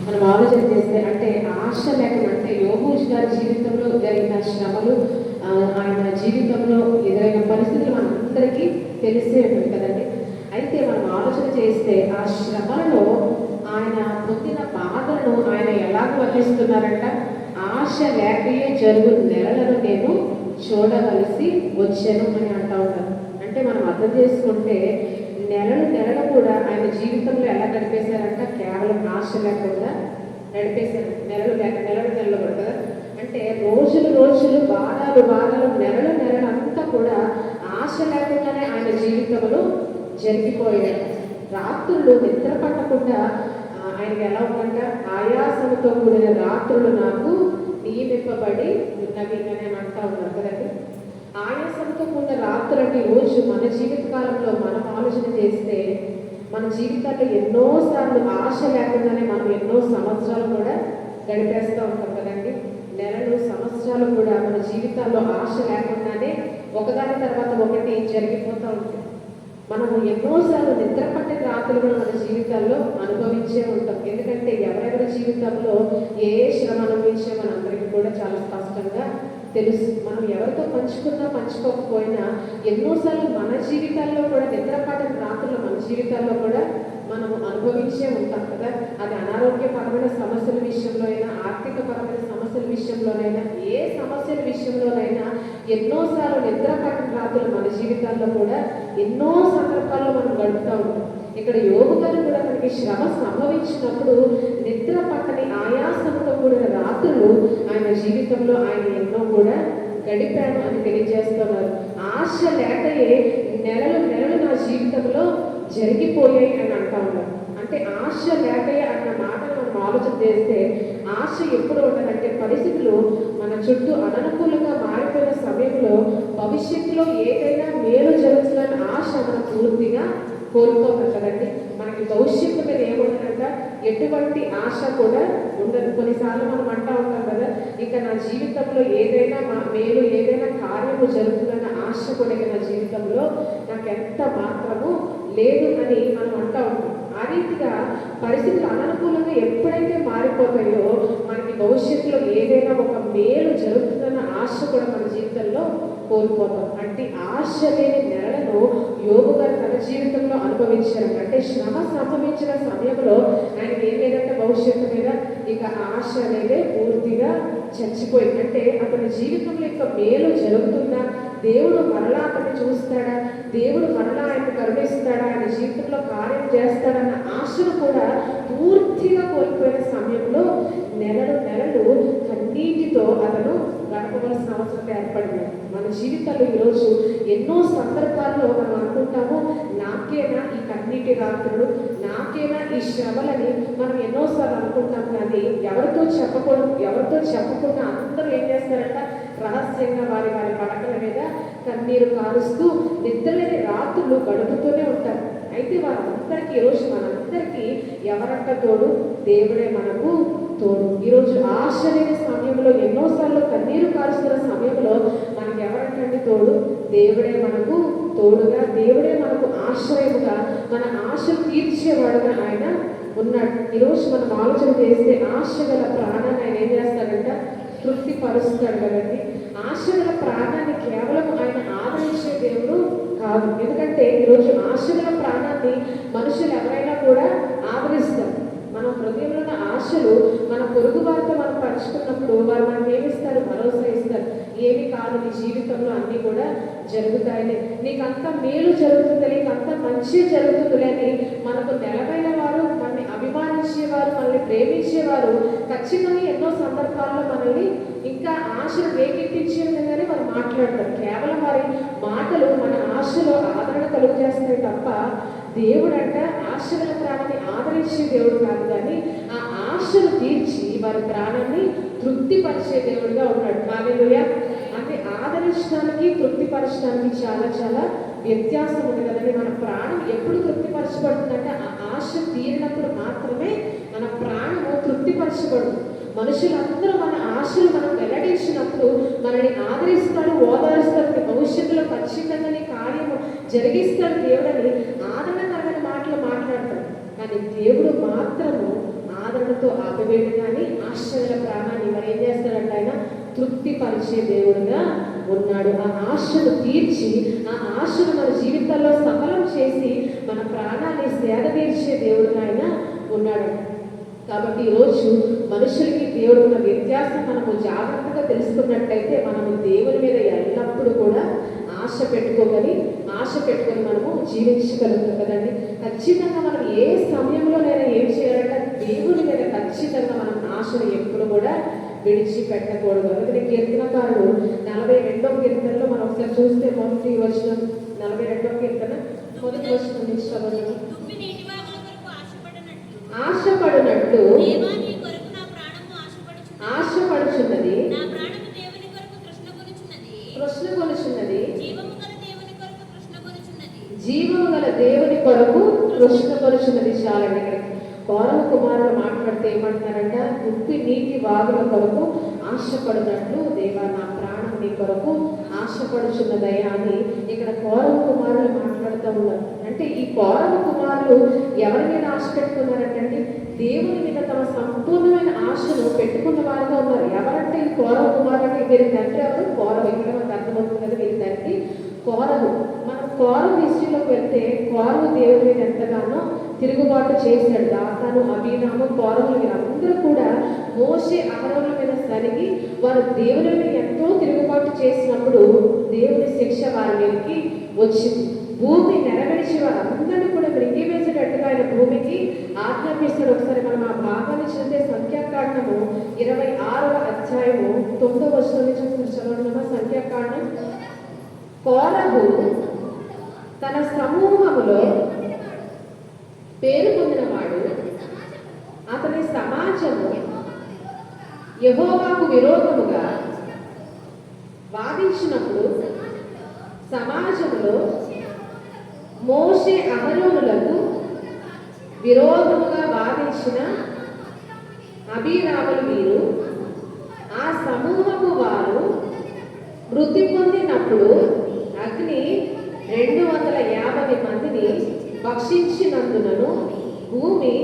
మనం ఆలోచన చేస్తే అంటే ఆశ లేకుండా అంటే యోబు గారి జీవితంలో జరిగిన శ్రమలు, ఆయన జీవితంలో ఎదురైన పరిస్థితులు మనందరికీ తెలిసే ఉంటుంది కదండి. అయితే మనం ఆలోచన చేస్తే ఆ శ్రమలలో ఆయన పొందిన బాధలను ఆయన ఎలాగ వర్ణిస్తున్నారంట, ఆశ లేకయే జరుగు నెలలను నేను చూడవలసి వచ్చాను అని అంటా ఉంటారు. అంటే మనం అర్థం చేసుకుంటే నెలలు కూడా ఆయన జీవితంలో ఎలా గడిపేశారంట, కేవలం ఆశ లేకుండా నడిపేశారు. నెలలు కూడా కదా, అంటే రోజులు వారాలు నెలలు అంతా కూడా ఆశ లేకుండానే ఆయన జీవితంలో జరిగిపోయాడు. రాత్రులు నిద్ర పట్టకుండా ఆయనకి ఎలా ఉందంట, ఆయాసంతో కూడిన రాత్రులు నాకు నియమింపబడి ఉన్నవి అని అంటా ఉన్నారు కదండి. ఆయాసంతో కూడిన రాత్రులు అంటే రోజు మన జీవితకాలంలో మనం ఆలోచన చేస్తే మన జీవితాల్లో ఎన్నోసార్లు ఆశ లేకుండానే మనం ఎన్నో సంవత్సరాలు కూడా గడిపేస్తూ ఉంటాం కదండి. నెలలు సంవత్సరాలు కూడా మన జీవితాల్లో ఆశ లేకుండానే ఒకదాని తర్వాత ఒకటి జరిగిపోతూ ఉంటాయి. మనము ఎన్నోసార్లు నిద్ర పట్టిన రాత్రులు కూడా మన జీవితాల్లో అనుభవించే ఉంటాం. ఎందుకంటే ఎవరెవరి జీవితంలో ఏ శ్రమ అనుభవించే మనందరికీ కూడా చాలా స్పష్టంగా తెలుసు. మనం ఎవరితో పంచుకున్నా పంచుకోకపోయినా ఎన్నోసార్లు మన జీవితాల్లో కూడా నిద్ర పట్టిన రాత్రులు మన జీవితాల్లో కూడా మనము అనుభవించే ఉంటాం కదా. అది అనారోగ్యపరమైన సమస్యల విషయంలో అయినా, ఆర్థిక పరమైన సమస్యల విషయంలోనైనా, ఏ సమస్యల విషయంలోనైనా ఎన్నోసార్లు నిద్ర పట్టిన రాత్రులు మన జీవితాల్లో కూడా ఎన్నో సందర్భాల్లో మనం గడుపుతూ ఉంటాం. ఇక్కడ యోబు గారు కూడా మనకి శ్రమ సంభవించినప్పుడు నిద్ర పట్టని ఆయాసంతో కూడిన రాత్రులు ఆయన జీవితంలో ఆయన ఎన్నో కూడా గడిపాను అని తెలియజేస్తున్నారు. ఆశ లేకయే నెలలు నా జీవితంలో జరిగిపోయాయి అని అంటా ఉన్నారు. అంటే ఆశ లేకయే అన్న మాటను మనం ఆలోచన చేస్తే ఆశ ఎప్పుడు ఉండదంటే పరిస్థితులు మన చుట్టూ అననుకూలంగా మారిపోయిన సమయంలో భవిష్యత్తులో ఏదైనా మేలు జరుగుతుందని ఆశ మనం పూర్తిగా కోల్పోతాం కదండి. మనకి భవిష్యత్తు మీద ఏముంటుందంట, ఎటువంటి ఆశ కూడా ఉండదు. కొన్నిసార్లు మనం అంటా ఉంటాం కదా, ఇక నా జీవితంలో ఏదైనా మేలు ఏదైనా కార్యము జరుగుతుందన్న ఆశ కూడా ఇక నా జీవితంలో నాకు ఎంత మాత్రము లేదు అని మనం అంటా ఉంటాం. ఆ రీతిగా పరిస్థితులు అననుకూలంగా ఎప్పుడైతే మారిపోతాయో మనకి భవిష్యత్తులో ఏదైనా ఒక మేలు జరుగుతుందన్న ఆశ కూడా మన జీవితంలో కోల్పోతాం. అంటే ఆశ లేని నెలలను యోబు గారు తన జీవితంలో అనుభవించారు. అంటే శ్రమ సంభవించిన సమయంలో ఆయనకి ఏం లేదంటే భవిష్యత్తు మీద ఇక ఆశ అనేది పూర్తిగా చచ్చిపోయింది. అంటే అతని జీవితంలో ఇక మేలు జరుగుతుందా, దేవుడు మరలా అతన్ని చూస్తాడా, దేవుడు మరలా ఆయన కరుణిస్తాడా, ఆయన జీవితంలో కార్యం చేస్తాడన్న ఆశను కూడా పూర్తిగా కోల్పోయిన సమయంలో నెలలు కన్నీటితో అతను గడపవలసిన అవసరం ఏర్పడింది. మన జీవితాల్లో ఈరోజు ఎన్నో సందర్భాల్లో మనం అనుకుంటాము, నాకేనా ఈ కన్నీటి రాత్రులు, నాకేనా ఈ శ్రమలని మనం ఎన్నోసార్లు అనుకుంటాం. కానీ ఎవరితో చెప్పకుండా అందరూ ఏం చేస్తారంట, రహస్యంగా వారి పడకల మీద కన్నీరు కారుస్తూ నిద్రలేని రాత్రులు గడుపుతూనే ఉంటారు. అయితే వారందరికీ ఈరోజు మనందరికీ ఎవరంట తోడు, దేవుడే మనకు తోడు. ఈరోజు ఆశ లేని సమయంలో ఎన్నోసార్లు కన్నీరు కారుస్తున్న సమయంలో మనకి ఎవరంటే తోడు, దేవుడే మనకు తోడుగా, దేవుడే మనకు ఆశ్రయముగా, మన ఆశలు తీర్చేవాడుగా ఆయన ఉన్నాడు. ఈరోజు మనం ఆలోచన చేస్తే ఆశ గల ప్రాణాన్ని ఆయన ఏం చేస్తాడంట, తృప్తి పరుస్తాడు కదండి. ఆశ గల ప్రాణాన్ని కేవలం ఆయన ఆదరించే దేవుడు కాదు. ఎందుకంటే ఈరోజు ఆశ గల ప్రాణాన్ని మనుషులు ఎవరైనా కూడా ఆదరిస్తారు. మన హృదయంలో ఉన్న ఆశలు మన పొరుగు వారితో మనం పంచుకున్నప్పుడు వారు మనకి ఏమిస్తారు, భరోసా ఇస్తారు. ఏమి కాదు, నీ జీవితంలో అన్నీ కూడా జరుగుతాయని, నీకు అంత మేలు జరుగుతుంది, నీకు అంత మంచి జరుగుతుంది అని మనకు నిలబైన వారు, మనల్ని అభిమానించేవారు, మనల్ని ప్రేమించేవారు ఖచ్చితంగా ఎన్నో సందర్భాల్లో మనల్ని ఇంకా ఆశలు రేకెత్తించే విధంగానే వారు మాట్లాడతారు. కేవలం వారి మాటలు మన ఆశలో ఆదరణ కలుగు చేస్తాయి తప్ప దేవుడు అంట ఆశల ప్రాణాన్ని ఆదరించే దేవుడు కాదు, కానీ ఆ ఆశను తీర్చి వారి ప్రాణాన్ని తృప్తిపరిచే దేవుడిగా ఉన్నాడు. హల్లెలూయా. అంటే ఆదరించడానికి తృప్తిపరచడానికి చాలా వ్యత్యాసం ఉంది కదండి. మన ప్రాణం ఎప్పుడు తృప్తిపరచబడుతుందంటే ఆ ఆశ తీరినప్పుడు మాత్రమే మన ప్రాణము తృప్తిపరచబడుతుంది. మనుషులందరూ మన ఆశలు మనం వెల్లడించినప్పుడు మనల్ని ఆదరిస్తాడు, ఓదారుస్తాడు, భవిష్యత్తులో ఖచ్చితంగా నీ కార్యము జరిగిస్తాడు దేవుడని ఆదరణకరమైన మాటలు మాట్లాడతాడు. కానీ దేవుడు మాత్రము ఆదరణతో ప్రాణంతో ఆపివేయడు కానీ ఆశల ప్రాణాన్ని మరి ఏం చేస్తాడంట ఆయన తృప్తిపరిచే దేవుడుగా ఉన్నాడు. ఆ ఆశను తీర్చి ఆ ఆశను మన జీవితంలో సఫలం చేసి మన ప్రాణాన్ని సేద తీర్చే దేవుడుగా ఆయన ఉన్నాడు. కాబట్టి ఈరోజు మనుషులకి దేవుడు ఉన్న వ్యత్యాసం మనము జాగ్రత్తగా తెలుసుకున్నట్టయితే మనము దేవుని మీద ఎల్లప్పుడూ కూడా ఆశ పెట్టుకొని మనము జీవించగలుగుతాం కదండి. ఖచ్చితంగా మనం ఏ సమయంలోనైనా ఏం చేయాలంటే దేవుని మీద ఖచ్చితంగా మనం ఆశను ఎప్పుడు కూడా విడిచిపెట్టకూడదు. అందుకని కీర్తనకారుడు 42వ కీర్తనలో మనం ఒకసారి చూస్తే మొదటి వచనం 42వ కీర్తన మొదటి వచనం నుంచి చదవడం. ఆశపడినట్టు ఆశపడుచున్నది, తృష్ణ కొనుచున్నది, జీవము గల దేవుని కొరకు తృష్ణ కొనుచున్నది. చాలండి. ఇక్కడ కోరవ కుమారుడు మాట్లాడితే ఏమంటున్నారంట, ఉప్పి నీటి వాగుల కొరకు ఆశపడినట్లు దేవా నా ప్రాణం నీ కొరకు ఆశపడుచున్నదయ్యా అని ఇక్కడ కోరవ కుమారులు మాట్లాడుతూ ఉన్నారు. అంటే ఈ కోరవ కుమారులు ఎవరి మీద ఆశ పెట్టుకున్నారంటే దేవుని మీద తమ సంపూర్ణమైన ఆశను పెట్టుకున్న వారుగా ఉన్నారు. ఎవరంటే ఈ కోరవ కుమారుడు, వీరి తండ్రి ఎవరు? కోరవ. ఇక్కడ మనకు అర్థమవుతుంది కదా, వీరి తండ్రి కోరవు. మనం కోరవ హిస్టరీలోకి వెళ్తే కోరవు దేవుని మీద ఎంతగానో తిరుగుబాటు చేశాడు. దాతాను, అబీనాము, కోరవులు వీరందరూ కూడా మోషే అహరోనుల మీద సరిగి వారు దేవుని మీద ఎంతో తిరుగుబాటు చేసినప్పుడు దేవుని శిక్ష వారి మీదకి వచ్చింది. భూమి నెరవేర్చి వారందరినీ కూడా మృంగివేసేటట్టుగా ఆయన భూమికి ఆజ్ఞాపిస్తాడు. ఒకసారి మనం ఆ భాగాన్ని చదివితే సంఖ్యాకాండము 26వ అధ్యాయము 9వ వచనం నుంచి చదవడం. సంఖ్యాకాండం. కోరహు తన సమూహములో పేరు పొందినవాడు, అతని సమాజము యెహోవాకు విరోధముగా వాదించినప్పుడు సమాజంలో మోషే అహరోనులకు విరోధముగా వాదించిన అబీరాములు వీరు. ఆ సమూహము వారు మృతి పొందినప్పుడు అగ్ని 250 మందిని భక్షించినందునను భూమి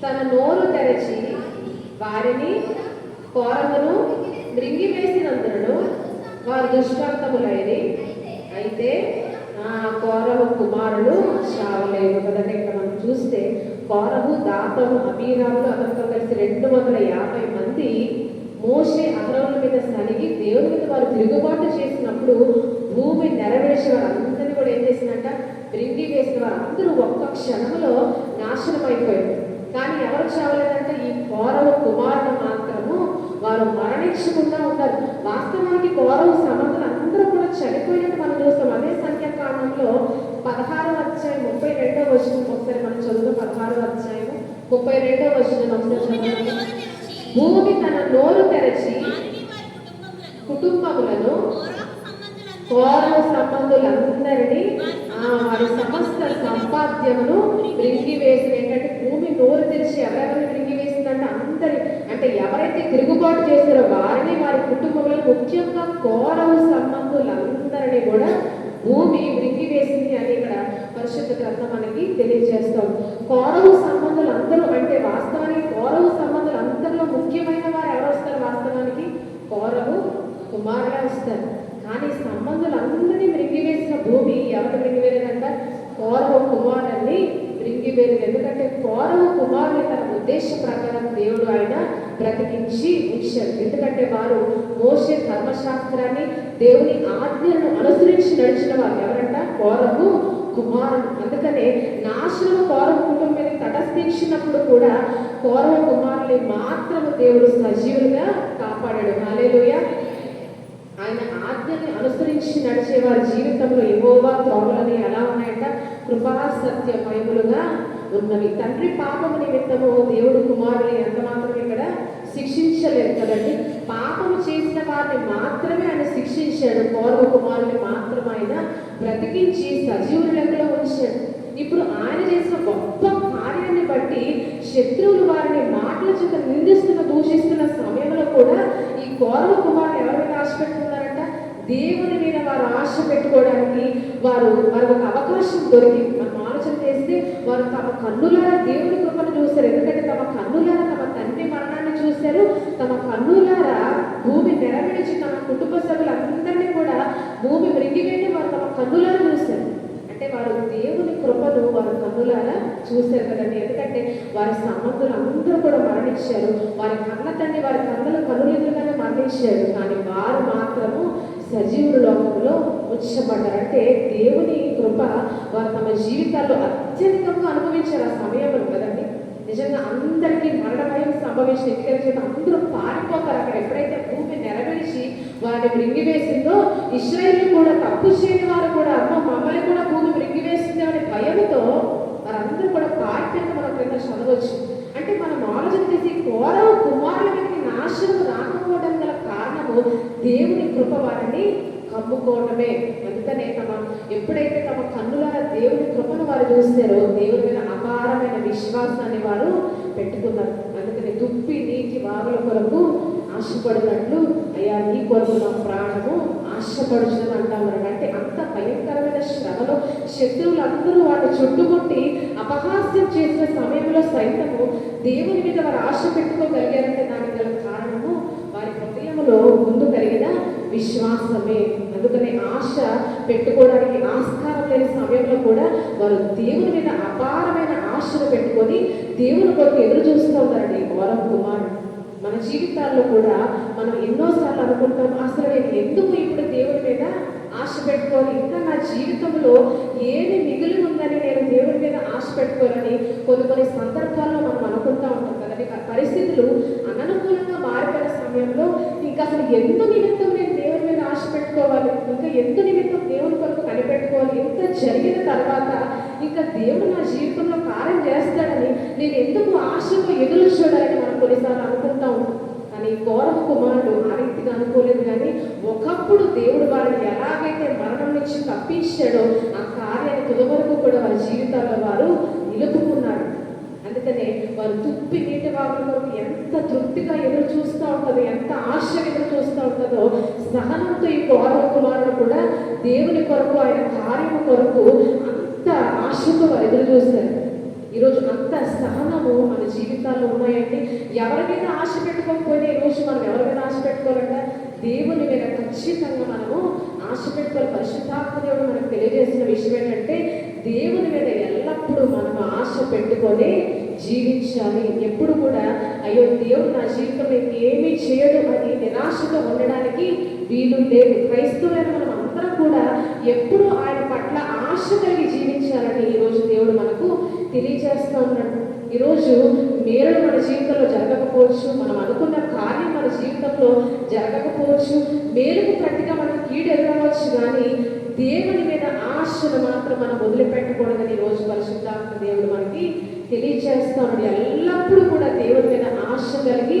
తన నోరు తెరచి వారిని కోరమును మృంగివేసినందునను వారు దుష్టాంతములైరి. అయితే ఆ కోరహు కుమారుడు చావలేదు కదండి. ఇక్కడ మనం చూస్తే కోరహు, దాతము, అబీరాములు అతనితో కలిసి 250 మంది మోషే అహరోనుల మీద సనిగి దేవుని మీద వారు తిరుగుబాటు చేసినప్పుడు భూమి నెరవేర్చే వారందరినీ కూడా ఏం చేసిందంట, మృంగి వేసిన వారందరూ ఒక్క క్షణంలో నాశనం అయిపోయారు. కానీ ఎవరు చావలేదంటే ఈ కోరవ కుమారుడు మాత్రము వారు మరణించకుండా ఉన్నారు. వాస్తవానికి కోరవ సమర్థులు అందరూ కూడా చనిపోయినట్టు మనం చూస్తాం. అదే సంఖ్యాకాండంలో 16వ అధ్యాయం 32వ వచనం ఒకసారి మనం చదువుతాం. 16వ అధ్యాయం 32వ వచనం ఒకసారి చదువుతాం. భూమి తన నోరు తెరచి కుటుంబములను, కోరవ సంబంధులందరినీ, వారి సమస్త సంపాద్యమును మృంగివేసి, ఏంటంటే భూమి నోరు తెరిచి ఎవరెవరిని మృంగివేసిందంటే అందరి, అంటే ఎవరైతే తిరుగుబాటు చేశారో వారిని, వారి కుటుంబంలో ముఖ్యంగా కోరవ సంబంధులందరినీ కూడా భూమి మృంగివేసింది అని ఇక్కడ పరిశుద్ధ గ్రంథం మనకి తెలియజేస్తాం. కోరవ సంబంధులు అందరూ అంటే వాస్తవానికి కోరవ సంబంధులు అందరిలో ముఖ్యమైన వారు ఎవరు వస్తారు? వాస్తవానికి కోరవు కుమారుడే వస్తారు. కానీ సంబంధులందరినీ మృంగివేసిన భూమి ఎవరు మృంగివేయలేదంట? కోరవ కుమారుని మృంగివేయలేదు. ఎందుకంటే కోరవ కుమారుని తన ఉద్దేశ ప్రకారం దేవుడు ఆయన బ్రతికించి ఉంచారు. ఎందుకంటే వారు మోషే ధర్మశాస్త్రాన్ని, దేవుని ఆజ్ఞలను అనుసరించి నడిచిన వారు ఎవరంట? కోరవు కుమారుడు. అందుకనే నాశనం కోరవ కుటుంబం మీద తటస్థించినప్పుడు కూడా కోరవ కుమారుని మాత్రము దేవుడు సజీవులుగా కాపాడాడు. హల్లెలూయా. ఆయన ఆజ్ఞని అనుసరించి నడిచే వారి జీవితంలో యెహోవా త్రోవలని ఎలా ఉన్నాయంట? కృపా సత్యమయములుగా ఉన్నవి. తండ్రి పాపము నిమిత్తము దేవుడు కుమారుని ఎంత మాత్రం ఇక్కడ శిక్షించలేదు కదండి. పాపము చేసిన వారిని మాత్రమే ఆయన శిక్షించాడు. కోరవ కుమారుని మాత్రం ఆయన బ్రతికించి సజీవుల లెక్కలో ఉంచాడు. ఇప్పుడు ఆయన చేసిన గొప్ప కార్యాన్ని బట్టి శత్రువులు వారిని మాటల చేత నిందిస్తున్న, దూషిస్తున్న సమయంలో కూడా ఈ కోరవ కుమారులు ఎవరి మీద ఆశ పెట్టుకున్నారంట? దేవుని మీద వారు ఆశ పెట్టుకోవడానికి వారికి ఒక అవకాశం దొరికి మనం ఆలోచన చేస్తే వారు తమ కన్నులారా దేవుని కృపను చూస్తారు. ఎందుకంటే తమ కన్నులారా తమ కుటుంబ సభ్యులందరినీ కూడా భూమి మృంగివేయడం వారు తమ కన్నులారా చూశారు. అంటే వారు దేవుని కృపను వారు కన్నులారా చూశారు కదండి. ఎందుకంటే వారి సంబంధులు అందరూ కూడా మరణించారు. వారి కన్న తండ్రి వారి కన్నుల ఎదురుగానే మరణించారు. కానీ వారు మాత్రము సజీవుల లోకంలో ఉంచబడ్డారు. అంటే దేవుని కృప వారు తమ జీవితాల్లో అత్యధికంగా అనుభవించారు ఆ సమయంలో కదండి. నిజంగా అందరికీ మరణ భయం సంభవించిన ఎందుకంటే అందరూ పారిపోతారు. అక్కడ ఎప్పుడైతే భూమి నెరవేర్చి వారిని మృంగివేసిందో ఇశ్రాయేలు కూడా తప్పు చేయని వారు కూడా అమ్మ మమ్మల్ని కూడా భూమి మృంగివేసింది అనే భయంతో వారందరూ కూడా పారిపోయిన మనం క్రింద చదవచ్చు. అంటే మనం ఆలోచన చేసి కోరవ కుమారుల వ్యక్తి నాశనం రాకపోవడం గల కారణము దేవుని కృప వారిని కమ్ముకోవడమే. అందుకనే ఎప్పుడైతే తమ కన్నులారా దేవుని కృపను వారు చూస్తారో దేవుని మీద అపారమైన విశ్వాసాన్ని వారు పెట్టుకున్నారు. అందుకని దుప్పి నీటి వాగుల కొరకు ఆశపడినట్లు అయ్యా నీ కొరకు నా ప్రాణము ఆశపడుచుదని అంటాము. అంటే అంత భయంకరమైన శ్రమలో శత్రువులు అందరూ వారిని చుట్టుముట్టి అపహాస్యం చేసిన సమయంలో సైతము దేవుని మీద వారు ఆశ పెట్టుకోగలిగారంటే దానికి గల కారణము వారి హృదయంలో ముందు కలిగిన విశ్వాసమే. అందుకనే ఆశ పెట్టుకోవడానికి ఆస్కారం లేని సమయంలో కూడా వారు దేవుని మీద అపారమైన ఆశను పెట్టుకొని దేవుని కొరకు ఎదురు చూస్తూ ఉంటారండి. గౌరవ కుమారుడు మన జీవితాల్లో కూడా మనం ఎన్నోసార్లు అనుకుంటాం, అసలు నేను ఎందుకు ఇప్పుడు దేవుని మీద ఆశ పెట్టుకోవాలి, ఇంకా నా జీవితంలో ఏమి మిగిలి ఉందని నేను దేవుని మీద ఆశ పెట్టుకోవాలని కొన్ని సందర్భాల్లో మనం అనుకుంటూ ఉంటాం కదండి. పరిస్థితులు అననుకూలంగా మారిపోయిన సమయంలో ఇంకా అసలు ఎందు నిమిత్తం నేను దేవుని మీద ఆశ పెట్టుకోవాలి, ఇంకా ఎందు నిమిత్తం దేవుని కొరకు కనిపెట్టుకోవాలి, ఎంత జరిగిన తర్వాత ఇంకా దేవుడు నా జీవితంలో కార్యం చేస్తాడని నేను ఎందుకు ఆశతో ఎదురు చూడాలని మనం కొన్నిసార్లు అనుకుంటా ఉంటాం. కానీ కోరవ కుమారుడు ఆ రీతిగా అనుకోలేదు. కానీ ఒకప్పుడు దేవుడు వారిని ఎలాగైతే మరణం నుంచి తప్పించాడో ఆ కార్యాన్ని తుది వరకు కూడా వారి జీవితాల్లో వారు నిలుపుకున్నారు. అందుకనే వారు తుప్పి నీటి వాగుల కొరకు ఎంత తృప్తిగా ఎదురు చూస్తూ ఉంటుందో, ఎంత ఆశ ఎదురు చూస్తూ ఉంటుందో, సహనంతో ఈ కోరవ కుమారుడు కూడా దేవుని కొరకు ఆయన కార్యము కొరకు అంత ఆశతో వారు ఎదురు చూస్తారు. ఈరోజు అంత సహనము మన జీవితాల్లో ఉన్నాయండి. ఎవరి మీద ఆశ పెట్టుకోకపోయినా ఈరోజు మనం ఎవరి మీద ఆశ పెట్టుకోవాలంటే దేవుని మీద ఖచ్చితంగా మనము ఆశ పెట్టుకోవాలి. పరిశుద్ధాత్మ దేవుడు మనకు తెలియజేసిన విషయం ఏంటంటే దేవుని మీద ఎల్లప్పుడూ మనం ఆశ పెట్టుకొని జీవించాలి. ఎప్పుడు కూడా అయ్యో దేవుడు నా జీవితంలో ఏమీ చేయడు అని నిరాశగా ఉండడానికి వీలు లేదు. క్రైస్తవులైన మనం అందరం కూడా ఎప్పుడూ ఆయన పట్ల ఆశ కలిగి జీవించాలని ఈరోజు దేవుడు మనకు తెలియజేస్తూ ఉన్నాడు. ఈరోజు మేలు మన జీవితంలో జరగకపోవచ్చు, మనం అనుకున్న కార్యం మన జీవితంలో జరగకపోవచ్చు, మేలుకు ప్రతిగా మనకు కీడు ఎదురవచ్చు, కానీ దేవుని మీద ఆశను మాత్రం మనం వదిలిపెట్టకూడదని ఈరోజు పరిశుద్ధాత్మ దేవుడు మనకి తెలియజేస్తాడు. ఎల్లప్పుడూ కూడా దేవుని మీద ఆశ కలిగి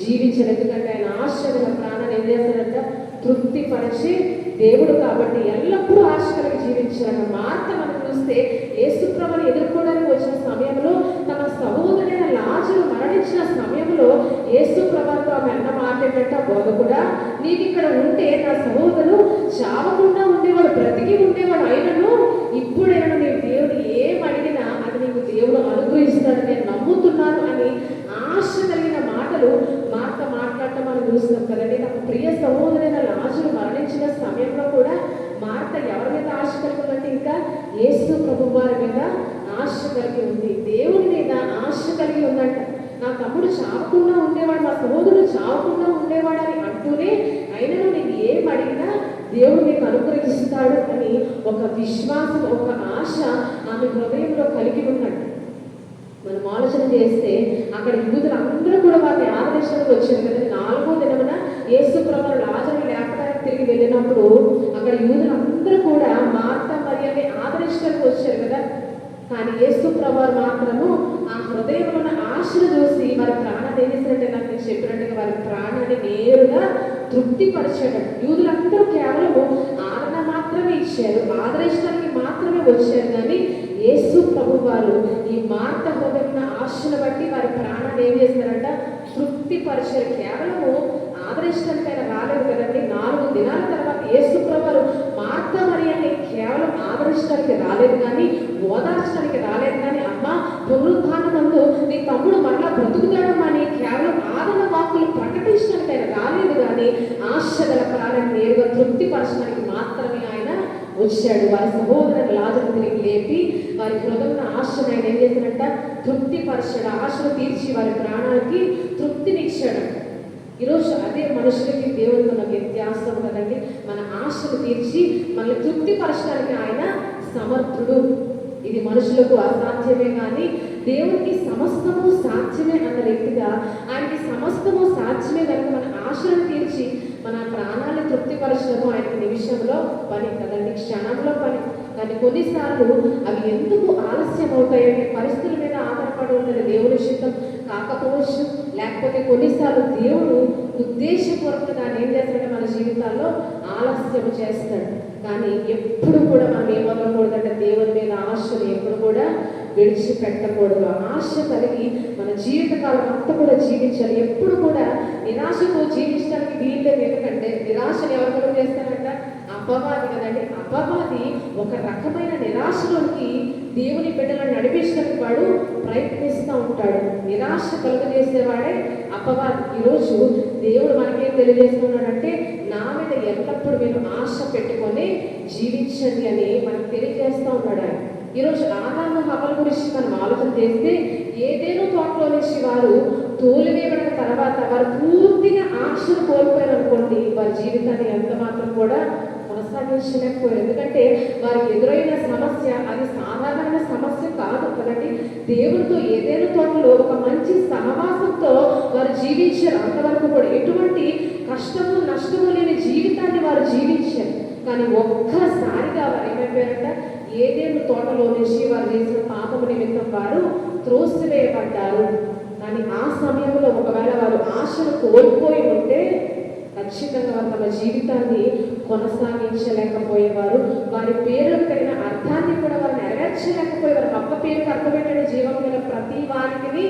జీవించారు. ఎందుకంటే ఆయన ఆశ గల ప్రాణాన్ని ఏం చేస్తాడంట తృప్తిపరిచే దేవుడు కాబట్టి ఎల్లప్పుడూ ఆశ కలిగి జీవించారు. మార్త మనం చూస్తే యేసుప్రభుని ఎదుర్కోవడానికి వచ్చిన సమయంలో తన సహోదరైన లాజరు మరణించిన సమయంలో యేసుప్రభుతో ఆమె అన్న మాట ఏంటంటే బోధకుడా నీకు ఇక్కడ ఉంటే నా సహోదరు చావకుండా ఉండేవాడు, బ్రతికి ఉండేవాడు, అయినను ఇప్పుడైనా నీవు దేవుడు ఏం అడిగినా అది నీకు దేవుడు అనుగ్రహిస్తాడు నేను నమ్ముతున్నాను అని ఆశ కలిగిన మాటలు మార్త మాట్లాడటం మనం చూస్తాం కదండి. తన ప్రియ సహోదరైన లాజరు మరణించిన సమయంలో కూడా మార్త ఎవరి మీద ఆశ కలిగి ఉందంటే ఇంకా యేసు ప్రభు వారి మీద ఆశ కలిగి ఉంది, దేవుని మీద ఆశ కలిగి ఉందంట. నా తమ్ముడు చావకుండా ఉండేవాడు, మా సహోదరుడు చావకుండా ఉండేవాడు అని అంటూనే అయినను నేను ఏం అడిగినా దేవుడు నీకు అనుగ్రహిస్తాడు అని ఒక విశ్వాసం, ఒక ఆశ ఆమె హృదయంలో కలిగి ఉన్నాడు. మనం ఆలోచన చేస్తే అక్కడ యూదులు అందరూ కూడా వారిని ఆదరించడానికి వచ్చారు కదా. 4వ దినమున యేసు ప్రభువు లాజరు లేపడానికి తిరిగి వెళ్ళినప్పుడు అక్కడ యూదులు అందరూ కూడా మార్త మరియని ఆదరించడానికి వచ్చారు కదా. కానీ యేసు ప్రభువు మాత్రము ఆ హృదయంలో ఉన్న ఆశను చూసి వారి ప్రాణాన్ని ఏం చేసినట్టే నాకు నేను చెప్పినట్టుగా వారి ప్రాణాన్ని నేరుగా తృప్తిపరిచాడు. యూదులందరూ కేవలము ఆదరణ మాత్రమే ఇచ్చారు, ఆదరించడానికి మాత్రమే వచ్చారు. కానీ యేసు ప్రభు వారు ఈ మార్త హృదయం ఆశను బట్టి వారి ప్రాణాన్ని ఏం చేశారంట తృప్తిపరిచారు. కేవలము ఆదరించడానికి ఆయన రాలేదు కదండి. 4 దినాల తర్వాత యేసు ప్రభు మార్త మరియని కేవలం ఆదరించడానికి రాలేదు, కానీ ఓదార్చడానికి రాలేదు. కానీ అమ్మ పునరుద్ధానమందు నీ తమ్ముడు మరలా బ్రతుకుతాడమని కేవలం ఆదరణ వాక్కులు ప్రకటించడానికి ఆయన రాలేదు, కానీ ఆశ గల ప్రాణాన్ని నేరుగా తృప్తిపరచడానికి మాత్రమే ఆయన వచ్చాడు. వారి సహోదరుని లాజరు తిరిగి లేపి వారి హృదయంలో ఆశను ఆయన ఏం చేశాడంట? తృప్తిపరచాడు. ఆశను తీర్చి వారి ప్రాణాలకి తృప్తినిచ్చాడు. ఈరోజు అదే మనుషులకి దేవుడితో ఉన్న వ్యత్యాసం కదండి. మన ఆశను తీర్చి మనల్ని తృప్తిపరచడానికి ఆయన సమర్థుడు. ఇది మనుషులకు అసాధ్యమే, కానీ దేవునికి సమస్తము సాధ్యమే అన్న రీతిగా ఆయనకి సమస్తము సాధ్యమే కనుక మన ఆశలను తీర్చి మన ప్రాణాన్ని తృప్తిపరచడము ఆయనకి నిమిషంలో పని కదండి, క్షణంలో పని. కానీ కొన్నిసార్లు అవి ఎందుకు ఆలస్యం అవుతాయంటే పరిస్థితుల మీద ఆధారపడి ఉంటుంది. దేవుని చిత్తం కాకపోవచ్చు, లేకపోతే కొన్నిసార్లు దేవుడు ఉద్దేశపూర్వకంగా ఏం చేస్తాడంటే మన జీవితాల్లో ఆలస్యం చేస్తాడు. కానీ ఎప్పుడు కూడా మనం ఏం వదలకూడదంటే దేవుని మీద ఆశను ఎప్పుడు కూడా విడిచిపెట్టకూడదు. ఆశ కలిగి మన జీవితకాలం అంతా కూడా జీవించాలి. ఎప్పుడు కూడా నిరాశతో జీవించడానికి వీల్లేదు. ఎందుకంటే నిరాశను ఎవరు చేస్తారంట? అపవాది కదండి. అపవాది ఒక రకమైన నిరాశలోకి దేవుని బిడ్డలను నడిపించడానికి వాడు ప్రయత్నిస్తూ ఉంటాడు. నిరాశ కలుగజేసేవాడే అపవాది. ఈరోజు దేవుడు మనకేం తెలియజేస్తున్నాడంటే నా మీద ఎల్లప్పుడూ మీరు ఆశ పెట్టుకొని జీవించండి అని మనకు తెలియజేస్తూ ఉన్నాడు ఆయన. ఈరోజు ఆదాము హవ్వల గురించి మనం ఆలోచన చేస్తే ఏదేనో తోటలో నుంచి వారు తోలివేయబడిన తర్వాత వారు పూర్తిగా ఆశను కోల్పోయారు అనుకోండి, వారి జీవితాన్ని ఎంత మాత్రం కూడా కొనసాగించలేకపోయారు. ఎందుకంటే వారికి ఎదురైన సమస్య అది సాధారణ సమస్య కాదు కదండి. దేవుడితో ఏదైనా తోటలో ఒక మంచి సహవాసంతో వారు జీవించారు. అంతవరకు కూడా ఎటువంటి కష్టము నష్టము లేని జీవితాన్ని వారు జీవించారు. కానీ ఒక్కసారిగా వారు ఏమైపోయారంట? ఏదేను తోటలో నుంచి వారు చేసిన పాపము నిమిత్తం వారు త్రోసివేయబడ్డారు. కానీ ఆ సమయంలో ఒకవేళ వారు ఆశను కోల్పోయి ఉంటే ఖచ్చితంగా వారు తమ జీవితాన్ని కొనసాగించలేకపోయేవారు. వారి పేర్లకు తగిన అర్థాన్ని కూడా వారు నెరవేర్చలేకపోయేవారు. అప్ప పేరుకి అర్థమైన జీవం గల ప్రతి వారికి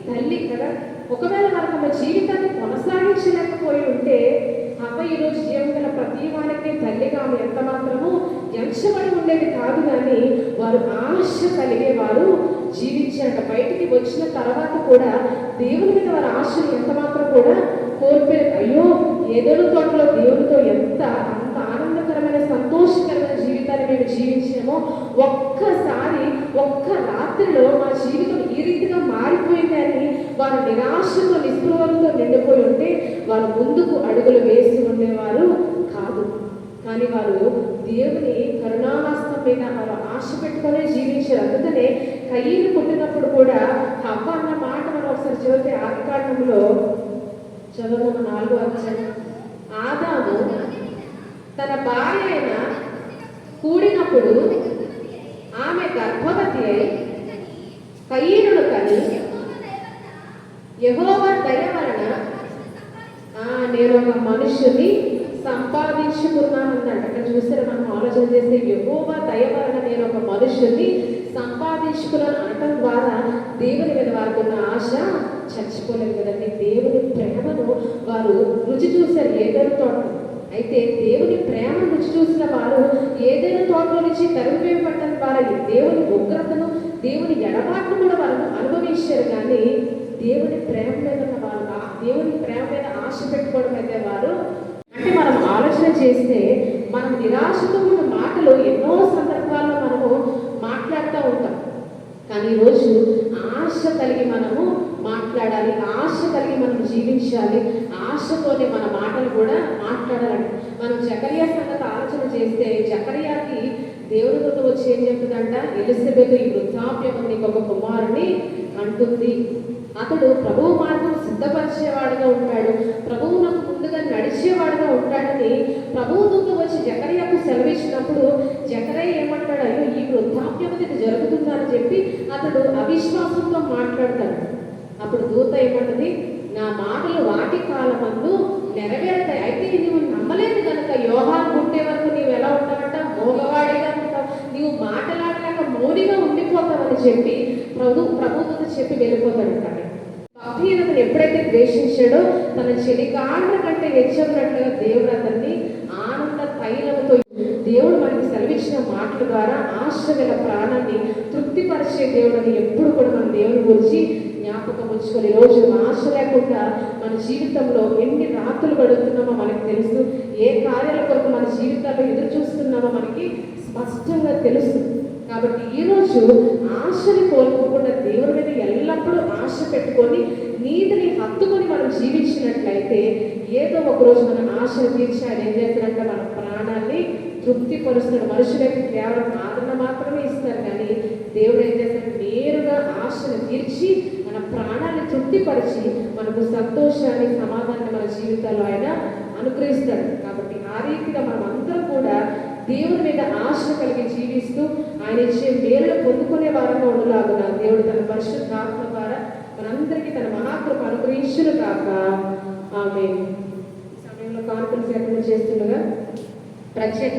తల్లి కదా. ఒకవేళ వారు తమ జీవితాన్ని కొనసాగించలేకపోయి ఉంటే అప్ప ఈరోజు జీవం గల ప్రతి వారికి తల్లిగా ఆమె ఎంత మాత్రము ఎంచబడి ఉండేది కాదు. కానీ వారు ఆశ కలిగేవారు జీవించాక బయటికి వచ్చిన తర్వాత కూడా దేవుని మీద వారి ఆశలు ఎంత మాత్రం కూడా కోల్పోయారు. అయ్యో ఏదైనా తోటలో దేవునితో అంత ఆనందకరమైన సంతోషకరమైన జీవితాన్ని మేము జీవించామో, ఒక్కసారి ఒక్క రాత్రిలో మా జీవితం ఈ రీతిగా మారిపోయిందని వారు నిరాశతో నిస్పృహలతో నిండిపోయి ఉంటే వారు ముందుకు అడుగులు వేసి ఉండేవారు కాదు. కానీ వారు దేవుని కరుణాహస్తం మీద వారు ఆశ పెట్టుకొని జీవించారు. అందుకనే కయ్యను పుట్టినప్పుడు కూడా హవ్వ అన్న మాట మనం ఒకసారి చదివితే ఆదికాండంలో చదువు 4వ అధ్యాయం. ఆదాము తన భార్య అయిన కూడినప్పుడు ఆమె గర్భవతి అయి కయ్యనును కని యెహోవా దయ వలన నేను ఒక మనుషుని సంపాదించుకున్నానన్నాడు. అక్కడ చూస్తే మనం ఆలోచన చేస్తే యెహోవా దయ వలన నేను ఒక మనుషుని సంపాదించుకున్నాను అనటం ద్వారా దేవుని మీద వారికి ఉన్న ఆశ చచ్చిపోలేదు కదండి. దేవుని ప్రేమను వారు రుచి చూశారు ఏదైనా తోట. అయితే దేవుని ప్రేమను రుచి చూసిన వారు ఏదైనా తోటలో నుంచి తరిమివేయబడ్డం ద్వారా దేవుని ఉగ్రతను దేవుని ఎడబాటును కూడా వారు అనుభవించారు. కానీ దేవుని ప్రేమ మీద వారు దేవుని ప్రేమ మీద ఆశ పెట్టుకోవడం అయితే వారు అంటే మనం ఆలోచన చేస్తే మనం నిరాశతో ఉన్న మాటలు ఎన్నో సందర్భాల్లో మనము మాట్లాడుతూ ఉంటాం. కానీ ఈరోజు ఆశ కలిగి మనము మాట్లాడాలి, ఆశ కలిగి మనం జీవించాలి, ఆశతోనే మన మాటలు కూడా మాట్లాడాలండి. మనం జకరియా సంగతి ఆలోచన చేస్తే జకరియాకి దేవుని దూత వచ్చి ఏం చెప్తుందంట? ఎలిజబెత్ ఈ వృద్ధాప్యం నీకు ఒక కుమారుని అంటుంది. అతడు ప్రభువు మార్గం సిద్ధపరిచేవాడుగా ఉంటాడు, ప్రభువు నాకు ముందుగా నడిచేవాడుగా ఉంటాడని ప్రభువు దూత వచ్చి జకరియాకు సెలవిచ్చినప్పుడు జకరియా ఏమంటాడు? అయ్యో ఈ వృద్ధాప్యం ఇది జరుగుతుందని చెప్పి అతడు అవిశ్వాసంతో మాట్లాడతాడు. అప్పుడు దూత ఏమంటది? నా మాటలు వాటి కాలమందు నెరవేరుతాయి. అయితే నీవు నమ్మలేదు కనుక యోహాను పుట్టే వరకు నీవు ఎలా ఉంటావంట? మోగవాడిగా ఉంటావు, నీవు మాట్లాడలేక మౌనిగా ఉండిపోతావని చెప్పి ప్రభుత్వం చెప్పి వెళ్ళిపోతాడంట. భక్తిహీనతను ఎప్పుడైతే ద్వేషించాడో తన చెలికాండ్ల కంటే హెచ్చరినట్లుగా దేవుడు అతన్ని ఆనంద తైలముతో దేవుడు మనకి సెలవిచ్చిన మాటల ద్వారా ఆశ గల ప్రాణాన్ని తృప్తిపరిచే దేవుడు అని ఎప్పుడు కూడా మన దేవుని గురించి జ్ఞాపకం జ్ఞాపకం ఉంచుకొని రోజు ఆశ లేకుండా మన జీవితంలో ఎన్ని రాత్రులు గడుపుతున్నామో మనకు తెలుసు, ఏ కార్యాల కొరకు మన జీవితాల్లో ఎదురు చూస్తున్నామో మనకి స్పష్టంగా తెలుసు. కాబట్టి ఈరోజు ఆశని కోల్పోకుండా దేవుడి మీద ఎల్లప్పుడూ ఆశ పెట్టుకొని నీతిని హత్తుకొని మనం జీవించినట్లయితే ఏదో ఒక రోజు మన ఆశను తీర్చి ఆయన ఏం చేస్తారంటే మన ప్రాణాన్ని తృప్తిపరుస్తాడు. మనుషులైతే కేవలం ఆదరణ మాత్రమే ఇస్తారు, కానీ దేవుడు ఏం చేస్తాడు, నేరుగా ఆశను తీర్చి మన ప్రాణాన్ని తృప్తిపరిచి మనకు సంతోషాన్ని సమాధానాన్ని మన జీవితాల్లో ఆయన అనుగ్రహిస్తాడు. కాబట్టి ఆ రీతిగా మనం అందరం కూడా దేవుని మీద ఆశ కలిగి జీవిస్తూ ఆయన ఇచ్చే మేలు పొందుకునే వారంగా ఉండలాగున దేవుడు తన పరిశుద్ధాత్మ ద్వారా మనందరికీ తన మహాకృప అనుగ్రహించును కాక. ఆమేన్. ఈ సమయంలో కాన్ఫరెన్స్ ఏర్పాటు చేస్తుండగా ప్రత్యేక